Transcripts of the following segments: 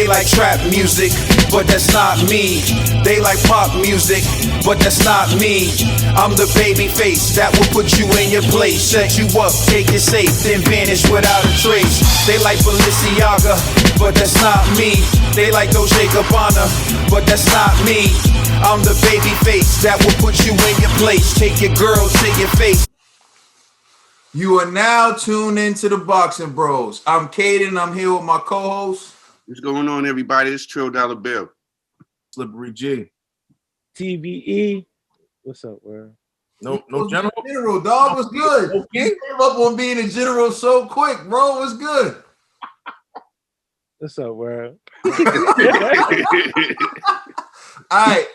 They like trap music, but that's not me. They like pop music, but that's not me. I'm the baby face that will put you in your place, set you up, take it safe, then vanish without a trace. They like Balenciaga, but that's not me. They like Dolce & Gabbana, but that's not me. I'm the baby face that will put you in your place, take your girl to your face. You are now tuned into the Boxing Bros. I'm Caden. I'm here with my co-host. What's going on, everybody? It's Trill Dollar Bill. Slippery G. TVE. What's up, bro? No general. General, dog, was good. Okay. You came up on being a general so quick, bro. It was good. What's up, bro? All right.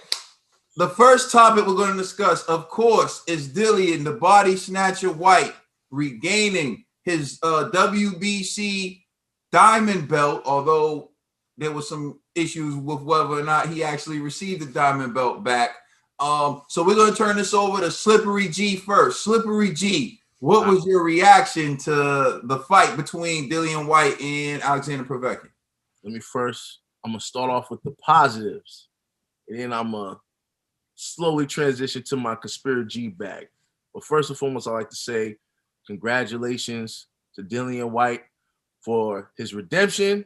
The first topic we're going to discuss, of course, is Dillian, the body snatcher Whyte, regaining his WBC diamond belt, although there was some issues with whether or not he actually received the diamond belt back. So we're going to turn this over to Slippery G first. Slippery G, what was your reaction to the fight between Dillian Whyte and Alexander Povetkin? I'm going to start off with the positives, and then I'm going to slowly transition to my conspiracy bag. But first and foremost, I'd like to say congratulations to Dillian Whyte for his redemption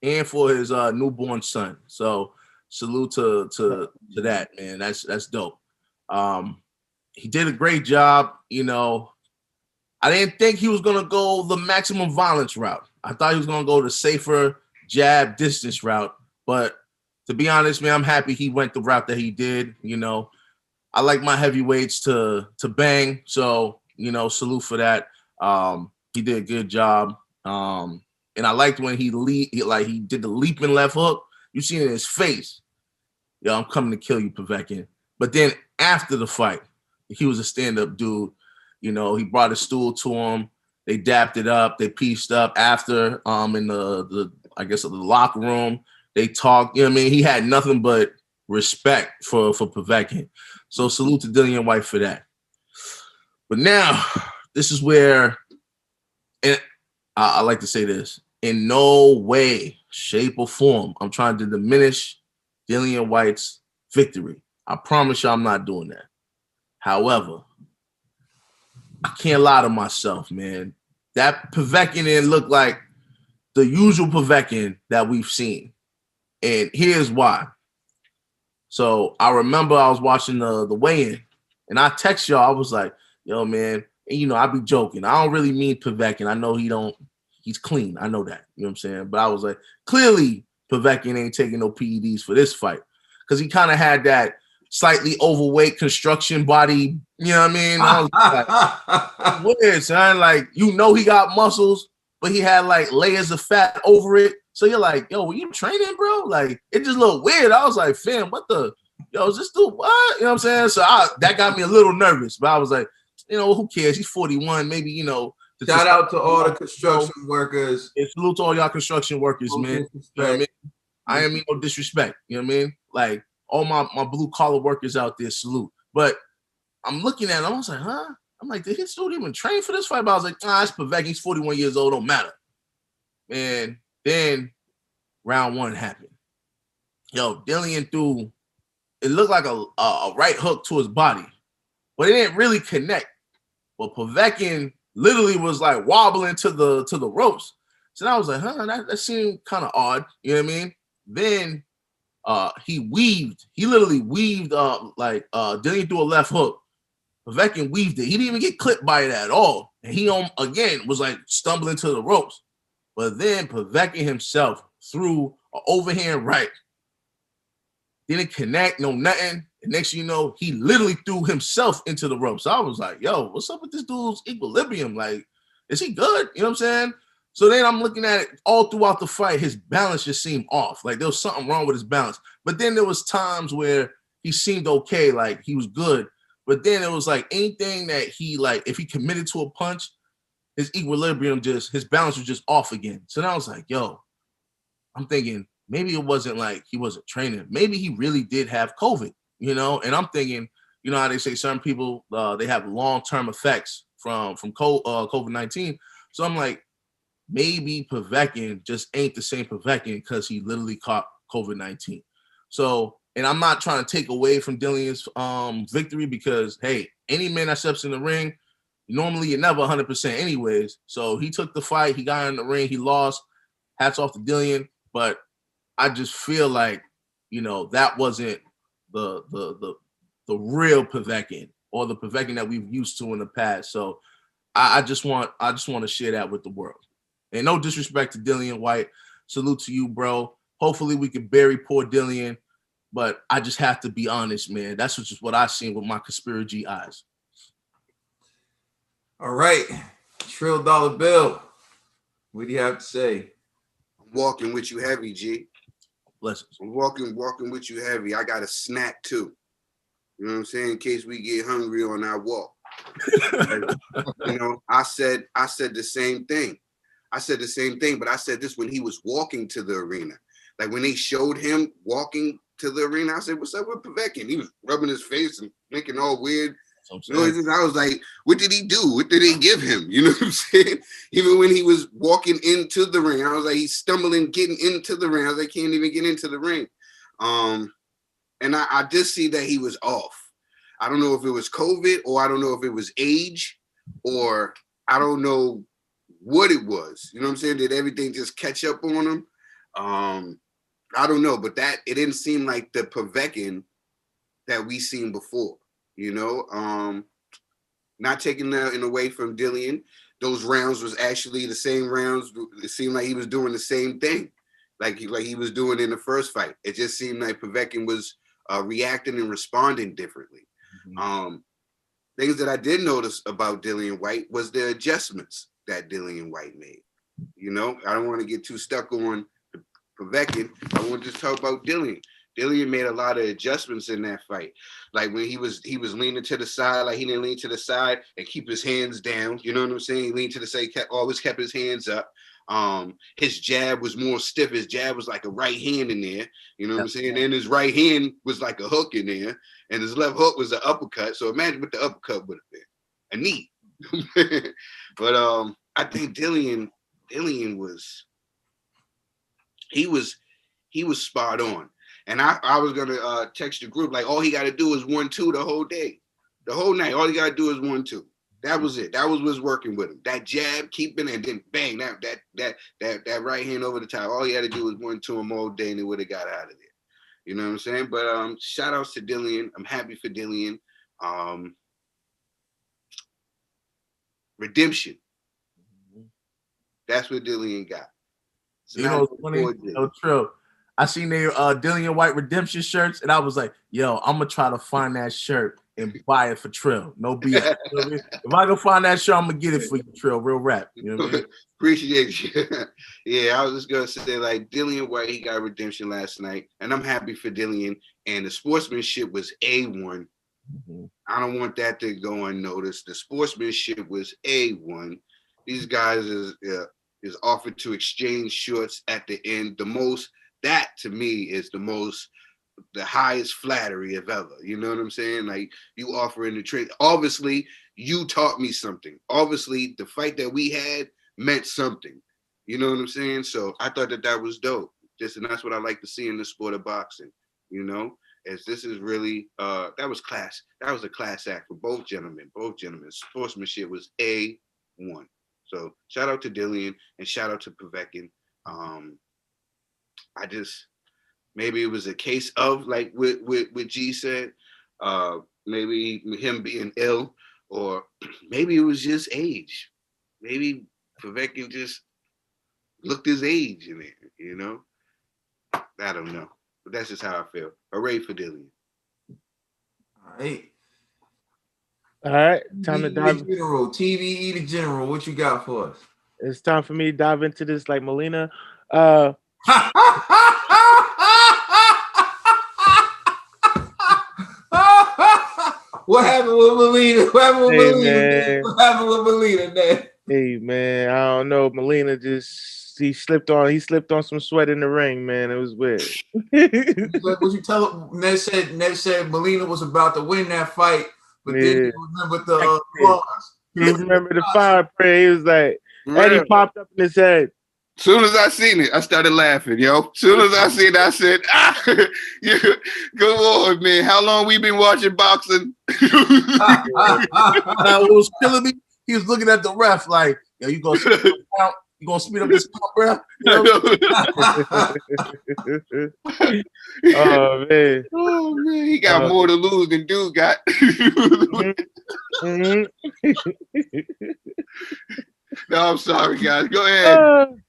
and for his newborn son. So salute to that, man. That's dope. He did a great job. You know, I didn't think he was gonna go the maximum violence route. I thought he was gonna go the safer jab distance route. But to be honest, man, I'm happy he went the route that he did. You know, I like my heavyweights to bang. So, you know, salute for that. He did a good job. And I liked when he did the leaping left hook. You see it in his face. Yo, I'm coming to kill you, Povetkin. But then after the fight, he was a stand-up dude. You know, he brought a stool to him. They dapped it up. They pieced up after in the locker room. They talked. You know what I mean? He had nothing but respect for Povetkin. So salute to Dillian Whyte for that. But now, this is where, and I like to say this, in no way, shape, or form, I'm trying to diminish Dillian Whyte's victory. I promise you I'm not doing that. However, I can't lie to myself, man. That Povetkin didn't look like the usual Povetkin that we've seen. And here's why. So I remember I was watching the weigh-in, and I text y'all. I was like, yo, man, and you know, I be joking. I don't really mean Povetkin. I know he's clean. I know that. You know what I'm saying? But I was like, clearly Povetkin ain't taking no PEDs for this fight. Because he kind of had that slightly overweight construction body. You know what I mean? I was like, weird, son. Like, you know he got muscles, but he had like layers of fat over it. So you're like, yo, were you training, bro? Like, it just looked weird. I was like, fam, what the? Yo, is this dude what? You know what I'm saying? So that got me a little nervous. But I was like, you know, who cares? He's 41. Maybe, you know. Shout out to all the construction workers. Yeah, salute to all y'all construction workers, man. You know what I mean? I ain't mean no disrespect. You know what I mean? Like, all my blue collar workers out there, salute. But I'm looking at him. I was like, huh? I'm like, did his dude even train for this fight? But I was like, it's Povetkin. He's 41 years old. Don't matter. And then round one happened. Yo, Dillian threw, it looked like a right hook to his body, but it didn't really connect. But Povetkin literally was like wobbling to the ropes. So I was like, that seemed kind of odd. You know what I mean? Then he literally weaved Dillian threw a left hook. Povetkin weaved it. He didn't even get clipped by it at all. And he again was like stumbling to the ropes. But then Povetkin himself threw an overhand right. Didn't connect, no nothing. And next thing you know, he literally threw himself into the ropes. So I was like, yo, what's up with this dude's equilibrium? Like, is he good? You know what I'm saying? So then I'm looking at it all throughout the fight. His balance just seemed off. Like there was something wrong with his balance. But then there was times where he seemed okay, like he was good. But then it was like anything that he, like, if he committed to a punch, his equilibrium his balance was just off again. So then I was like, yo, I'm thinking maybe it wasn't like he wasn't training. Maybe he really did have COVID, you know? And I'm thinking, you know how they say certain people, they have long-term effects from COVID-19. So I'm like, maybe Povetkin just ain't the same Povetkin because he literally caught COVID-19. So, and I'm not trying to take away from Dillian's victory because, hey, any man that steps in the ring, normally you're never 100% anyways. So he took the fight. He got in the ring. He lost. Hats off to Dillian. But I just feel like, that wasn't the real Povetkin or the Povetkin that we've used to in the past. So I just want to share that with the world. And no disrespect to Dillian Whyte. Salute to you, bro. Hopefully we can bury poor Dillian. But I just have to be honest, man. That's just what I've seen with my conspiracy eyes. All right. Trill Dollar Bill. What do you have to say? I'm walking with you heavy, G. Blessings. I'm walking with you heavy. I got a snack too. You know what I'm saying? In case we get hungry on our walk. I said the same thing. But I said this when he was walking to the arena. Like when they showed him walking to the arena, I said, "What's up with Povetkin?" He was rubbing his face and making all weird noises. I was like, "What did he do? What did they give him?" You know what I'm saying? Even when he was walking into the ring, I was like, he's stumbling, getting into the ring. I was like, can't even get into the ring. And I did see that he was off. I don't know if it was COVID or I don't know if it was age or I don't know what it was. You know what I'm saying? Did everything just catch up on him? I don't know, but it didn't seem like the Povetkin that we seen before, not taking nothing away from Dillian. Those rounds was actually the same rounds. It seemed like he was doing the same thing, like he was doing in the first fight. It just seemed like Povetkin was reacting and responding differently. Mm-hmm. Things that I did notice about Dillian Whyte was the adjustments that Dillian Whyte made. I don't want to get too stuck on Povetkin. I want to just talk about Dillian. Dillian made a lot of adjustments in that fight. Like when he was leaning to the side, like he didn't lean to the side and keep his hands down. You know what I'm saying? He leaned to the side, always kept his hands up. His jab was more stiff. His jab was like a right hand in there. You know what I'm saying? And his right hand was like a hook in there. And his left hook was an uppercut. So imagine what the uppercut would have been. A knee. But I think Dillian was spot on. And I was gonna text the group like all he got to do is 1-2 the whole day, the whole night. All he got to do is 1-2. That was it. That was what's working with him. That jab, keeping, and then bang, that right hand over the top. All he had to do was 1-2 him all day, and he would have got out of there. You know what I'm saying? But shout outs to Dillian. I'm happy for Dillian. Redemption. That's what Dillian got. Funny, true. I seen their Dillian Whyte redemption shirts, and I was like, "Yo, I'm gonna try to find that shirt and buy it for Trill. No BS. If I can find that shirt, I'm gonna get it for you, Trill. Real rap. You know what I mean? Appreciate you. Yeah, I was just gonna say like Dillian Whyte, he got redemption last night, and I'm happy for Dillian. And the sportsmanship was A1. Mm-hmm. I don't want that to go unnoticed. The sportsmanship was A1. These guys is offered to exchange shorts at the end. That to me is the highest flattery of ever. You know what I'm saying? Like you offering the trade. Obviously, you taught me something. Obviously, the fight that we had meant something. You know what I'm saying? So I thought that was dope. And that's what I like to see in the sport of boxing. As this is really that was class. That was a class act for both gentlemen. Sportsmanship was A1. So shout out to Dillian and shout out to Povetkin. Maybe it was a case of like what G said, maybe him being ill, or maybe it was just age. Maybe Povetkin just looked his age in it, I don't know. But that's just how I feel. Hooray for Dillian. All right. Time to dive. TVE the General, what you got for us? It's time for me to dive into this like Melina. What happened with Melina? What happened with Melina, man? Hey man, I don't know. Melina he slipped on some sweat in the ring, man. It was weird. What you tell him? Ned said Melina was about to win that fight, but then he remembered the He remembered the fire prayer. He was like, Eddie Real. popped up in his head. Soon as I seen it, I started laughing, yo. Soon as I seen it, I said, you, go on, man. How long we been watching boxing? Now, what was killing me, he was looking at the ref like, yo, you gonna speed up the count? You gonna speed up this count, bro? You know? Oh man. Oh man, he got more to lose than dude got. Mm-hmm. No, I'm sorry, guys. Go ahead.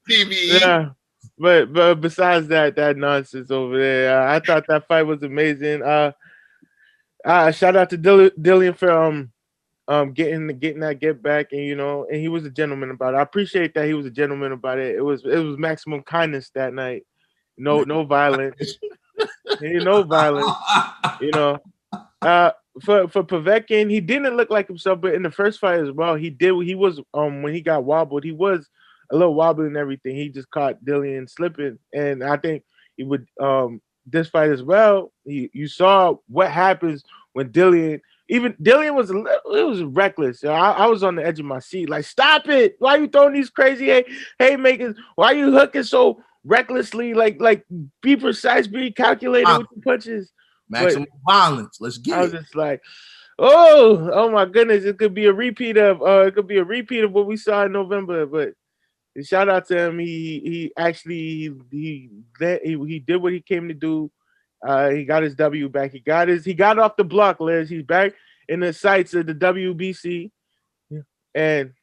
TVE. Yeah. But besides that nonsense over there, I thought that fight was amazing. Shout out to Dillian for getting that get back, and and he was a gentleman about it. I appreciate that he was a gentleman about it. It was maximum kindness that night. No violence. No violence. For Povetkin, he didn't look like himself, but in the first fight as well, he was when he got wobbled, he was a little wobbly and everything. He just caught Dillian slipping, and I think he would this fight as well. You saw what happens when Dillian was reckless. I was on the edge of my seat, like, stop it! Why are you throwing these crazy haymakers? Why are you hooking so recklessly? Like be precise, be calculated with the punches. Maximum violence. Let's get it. I was just like, oh my goodness, it could be a repeat of what we saw in November. But shout out to him. He actually did what he came to do. He got his W back. He got off the block, Liz. He's back in the sights of the WBC. And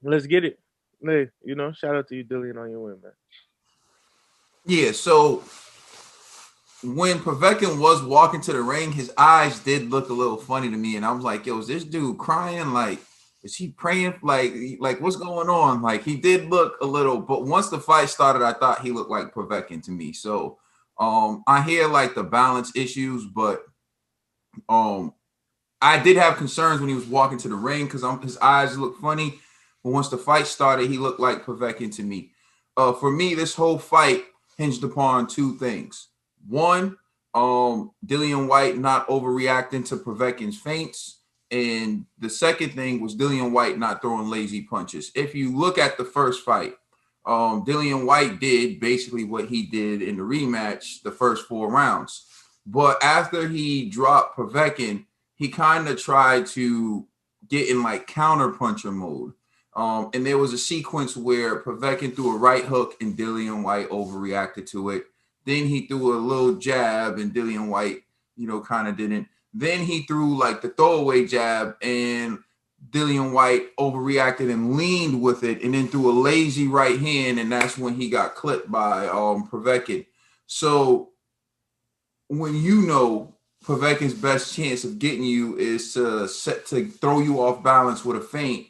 let's get it. Shout out to you, Dillian, on your win, man. Yeah, so when Povetkin was walking to the ring, his eyes did look a little funny to me, and I was like, yo, is this dude crying? Like, is he praying? Like what's going on? Like, he did look a little, but once the fight started, I thought he looked like Povetkin to me. So I hear like the balance issues, but I did have concerns when he was walking to the ring because his eyes looked funny. But once the fight started, he looked like Povetkin to me. For me, this whole fight hinged upon two things. One, Dillian Whyte not overreacting to Povetkin's feints. And the second thing was Dillian Whyte not throwing lazy punches. If you look at the first fight, Dillian Whyte did basically what he did in the rematch the first 4 rounds. But after he dropped Povetkin, he kind of tried to get in like counter-puncher mode. And there was a sequence where Povetkin threw a right hook and Dillian Whyte overreacted to it. Then he threw a little jab and Dillian Whyte, kind of didn't. Then he threw like the throwaway jab and Dillian Whyte overreacted and leaned with it and then threw a lazy right hand. And that's when he got clipped by Povetkin. So when Povetkin's best chance of getting you is to throw you off balance with a feint,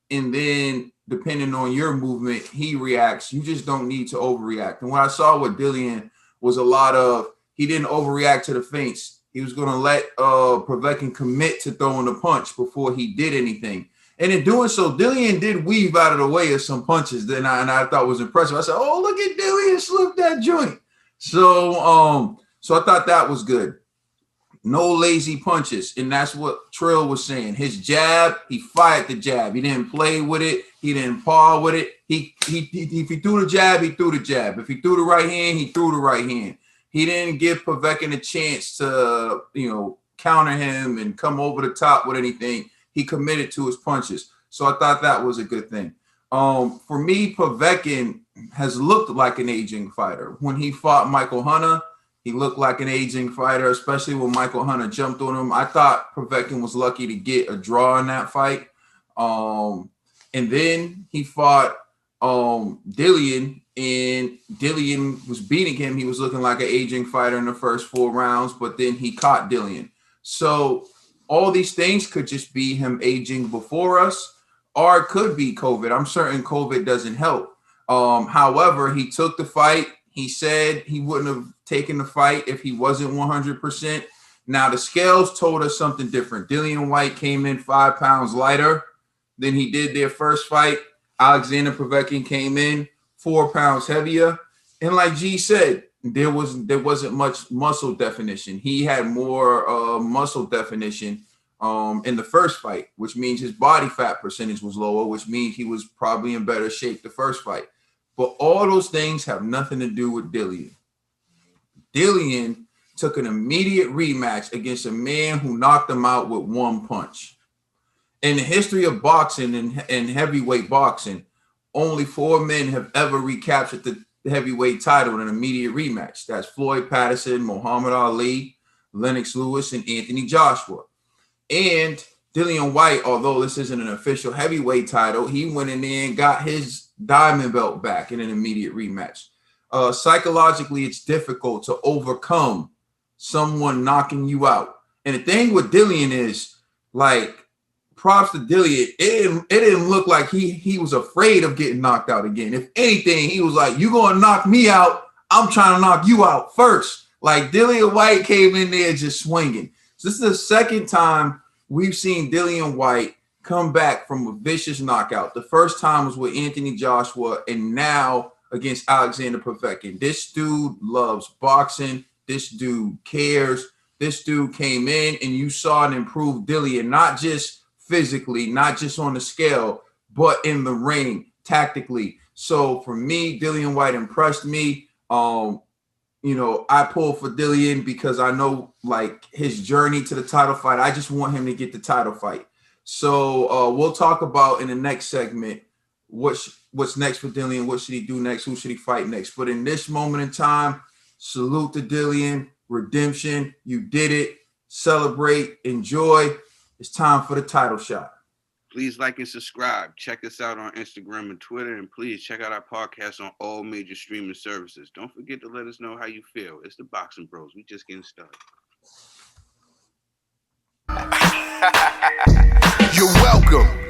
and then depending on your movement, he reacts. You just don't need to overreact. And what I saw with Dillian was a lot of, he didn't overreact to the feints. He was going to let Povetkin commit to throwing the punch before he did anything. And in doing so, Dillian did weave out of the way of some punches that I thought was impressive. I said, oh, look at Dillian slip that joint. So I thought that was good. No lazy punches. And that's what Trill was saying. His jab, he fired the jab. He didn't play with it. He didn't paw with it. If he threw the jab, he threw the jab. If he threw the right hand, he threw the right hand. He didn't give Povetkin a chance to, counter him and come over the top with anything. He committed to his punches. So I thought that was a good thing. For me, Povetkin has looked like an aging fighter. When he fought Michael Hunter, he looked like an aging fighter, especially when Michael Hunter jumped on him. I thought Povetkin was lucky to get a draw in that fight. And then he fought Dillian, and Dillian was beating him. He was looking like an aging fighter in the first 4 rounds, but then he caught Dillian. So all these things could just be him aging before us, or it could be COVID. I'm certain COVID doesn't help. However, he took the fight. He said he wouldn't have taken the fight if he wasn't 100%. Now, the scales told us something different. Dillian Whyte came in 5 pounds lighter than he did their first fight. Alexander Povetkin came in 4 pounds heavier. And like G said, there wasn't much muscle definition. He had more muscle definition in the first fight, which means his body fat percentage was lower, which means he was probably in better shape the first fight. But all those things have nothing to do with Dillian. Dillian took an immediate rematch against a man who knocked him out with one punch. In the history of boxing and heavyweight boxing, only 4 men have ever recaptured the heavyweight title in an immediate rematch. That's Floyd Patterson, Muhammad Ali, Lennox Lewis, and Anthony Joshua. And Dillian Whyte, although this isn't an official heavyweight title, he went in there and got his diamond belt back in an immediate rematch. Psychologically, it's difficult to overcome someone knocking you out. And the thing with Dillian is, like, props to Dillian, it didn't look like he was afraid of getting knocked out again. If anything, he was like, "You gonna knock me out? I'm trying to knock you out first." Like, Dillian Whyte came in there just swinging. So this is the second time we've seen Dillian Whyte come back from a vicious knockout. The first time was with Anthony Joshua, and now against Alexander Povetkin. This dude loves boxing. This dude cares. This dude came in, and you saw an improved Dillian, not just physically, not just on the scale, but in the ring, tactically. So for me, Dillian Whyte impressed me. You know, I pull for Dillian because I know, like, his journey to the title fight. I just want him to get the title fight. So we'll talk about in the next segment what's next for Dillian, what should he do next, who should he fight next. But in this moment in time, salute to Dillian, redemption, you did it, celebrate, enjoy. It's time for the title shot. Please like and subscribe. Check us out on Instagram and Twitter, and please check out our podcast on all major streaming services. Don't forget to let us know how you feel. It's the Boxing Bros. We just getting started. You're welcome.